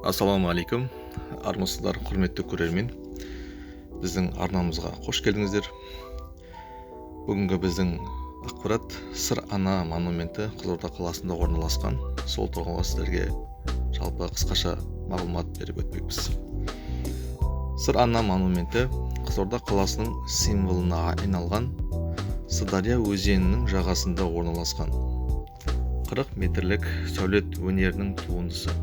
Ассалаумағалейкум, армысыздар, құрметті көрермен. Біздің арнамызға қош келдіңіздер. Бүгінгі біздің ақпарат Сыр Ана монументі Қызылорда қаласында орналасқан. Сол туралы сіздерге жалпы қысқаша мағлұмат беріп өтпекпіз. Сыр Ана монументі Қызылорда қаласының символына айналған Сырдария өзенінің жағасында орналасқан 40 метрлік сәулет өнерінің туындысы.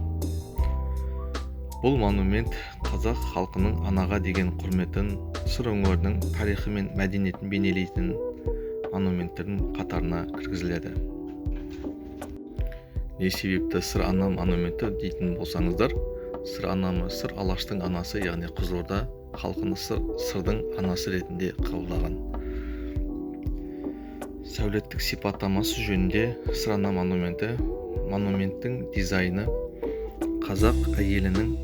Бұл монумент қазақ халқының анаға деген құрметін, сыр өңірінің тарихы мен мәдениетін бейнелейтін монументтердің қатарына кіргізіледі. Не себепті Сыр Ана монументі дейтін болсаңыздар, Сыр Ана сыр алаштың анасы, яғни Қызылорда халқының сырдың анасы ретінде қабылдаған. Сәулеттік сипаттамасы жөнінде Сыр Ана монументтің дизайны қазақ әйелінің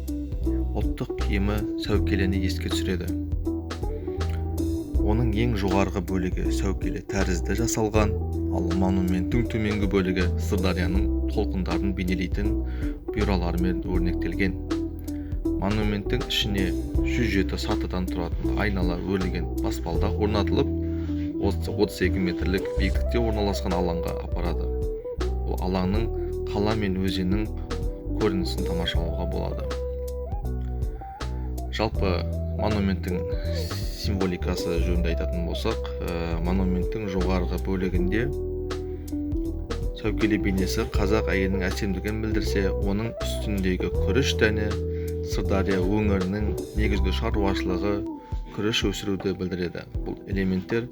ұлттық киімі сәукелені еске түсіреді. Оның ең жоғарғы бөлігі сәукеле тәрізді жасалған, ал монументтің төменгі бөлігі Сырдарияның толқындарын бейнелейтін бұйралармен өрнектелген. Монументтің ішіне 107 сатыдан тұратын айнала өрілген баспалдақ орнатылып, 32 метрлік биіктікте орналасқан алаңға апарады. Бұл алаңның қала мен өзеннің көрінісін тамашалауға болады. Жалпы монументтің символикасы жөнінде айтатын болсақ, монументтің жоғарғы бөлігінде сәукеле бейнесі қазақ әйелінің әсемдігін білдірсе, оның үстіндегі күріш дәні Сырдария өңірінің негізгі шаруашылығы күріш өсіруді білдіреді. Бұл элементтер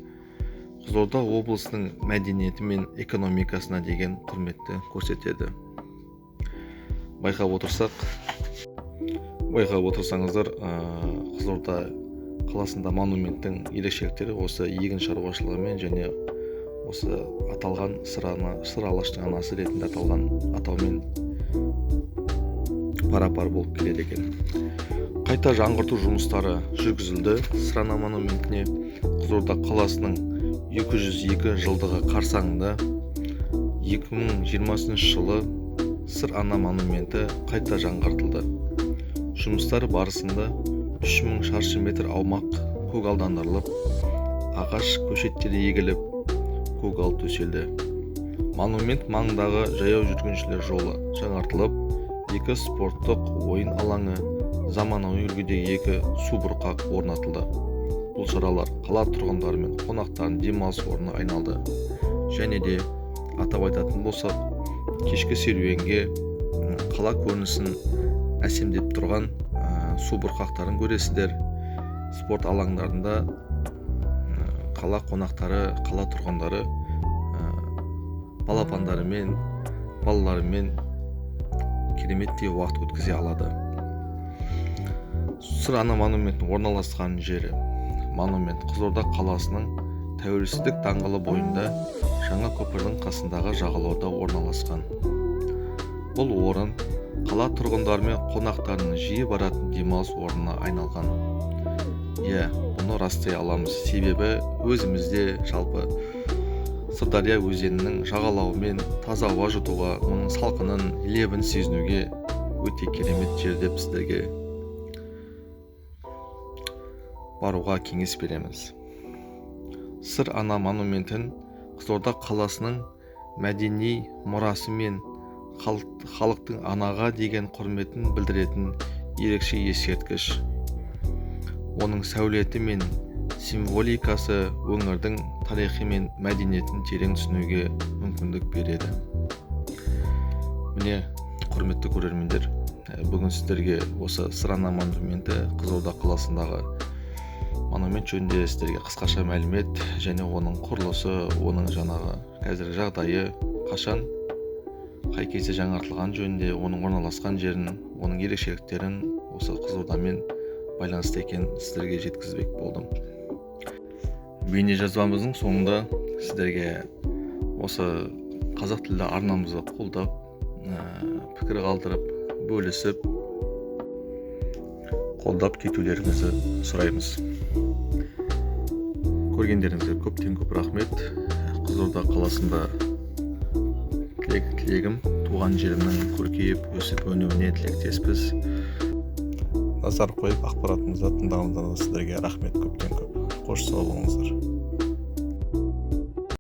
Қызылорда облысының мәдениеті мен экономикасына деген құрметті көрсетеді. Байқап отырсаңыздар, Қызылорда қаласында монументтің ерекшеліктері осы егін шаруашылығымен және осы аталған сыр алаштың анасы ретінде аталған атаумен пара-пар болып келеді екен. Қайта жаңғырту жұмыстары жүргізілді. Сыр Ана монументіне Қызылорда қаласының 202 жылдығы қарсаңында 2020 жылы Сыр Ана монументі қайта жаңғыртылды. Жұмыстар барысында 3000 шаршы метр аумақ көгалдандырылып, ағаш көшеттері егіліп, көгал төселді. Монумент маңындағы жаяу жүргіншілер жолы жаңартылып, 2 спорттық ойын алаңы, заманауи үлгідегі 2 субұрқақ орнатылды. Бұл шаралар қала тұрғындары мен қонақтарын демалыс орнына айналды. Және де атап айтатын болсақ, кешкі серуенге қала көрінісін әсемдеп тұрған субұрқақтарын көресіздер. Спорт алаңдарында қала қонақтары, қала тұрғындары балапандарымен, балаларымен кереметтей уақыт өткізе алады. Сыр Ана монументінің орналасқан жері. Монумент Қызылорда қаласының Тәуелсіздік даңғылы бойында жаңа көпірдің қасындағы жағалауда орналасқан. Бұл орын қала тұрғындары мен қонақтарының жиі баратын демалыс орнына айналған. Бұны растай аламыз, себебі өзімізде жалпы Сырдария өзенінің жағалауымен таза ауа жұтуға, оның салқынын, лебін сезінуге өте керемет жер деп сіздерге баруға кеңес береміз. Сыр Ана монументін Қызылорда қаласының мәдени мұрасы мен халықтың анаға деген құрметін білдіретін ерекше ескерткіш. Оның сәулеті мен символикасы өңірдің тарихы мен мәдениетін терең түсінуге мүмкіндік береді. Міне, құрметті көрермендер, бүгін сіздерге осы Сыр Ана монументі Қызылорда қаласындағы монумент жөнінде сіздерге қысқаша мәлімет және оның құрылысы, оның қазіргі жағдайы, қашан, қай кезде жаңартылған жөнінде, оның орналасқан жерін, оның ерекшеліктерін осы Қызылордамен байланысты екен сіздерге жеткізбек болдым. Бейне жазбамыздың соңында сіздерге осы қазақ тілді арнамызды қолдап, пікір қалдырып, бөлісіп, қолдап кетулеріңізді сұраймыз. Көргендеріңізге көптен көп рахмет. Қызылорда қаласында тілегім туған жерімнің көркейіп өсіп өнуіне тілектеспіз. Назар қойып ақпаратымызды тыңдағандарыңызға сіздерге рахмет, көптен көп. Қош сау болыңыздар.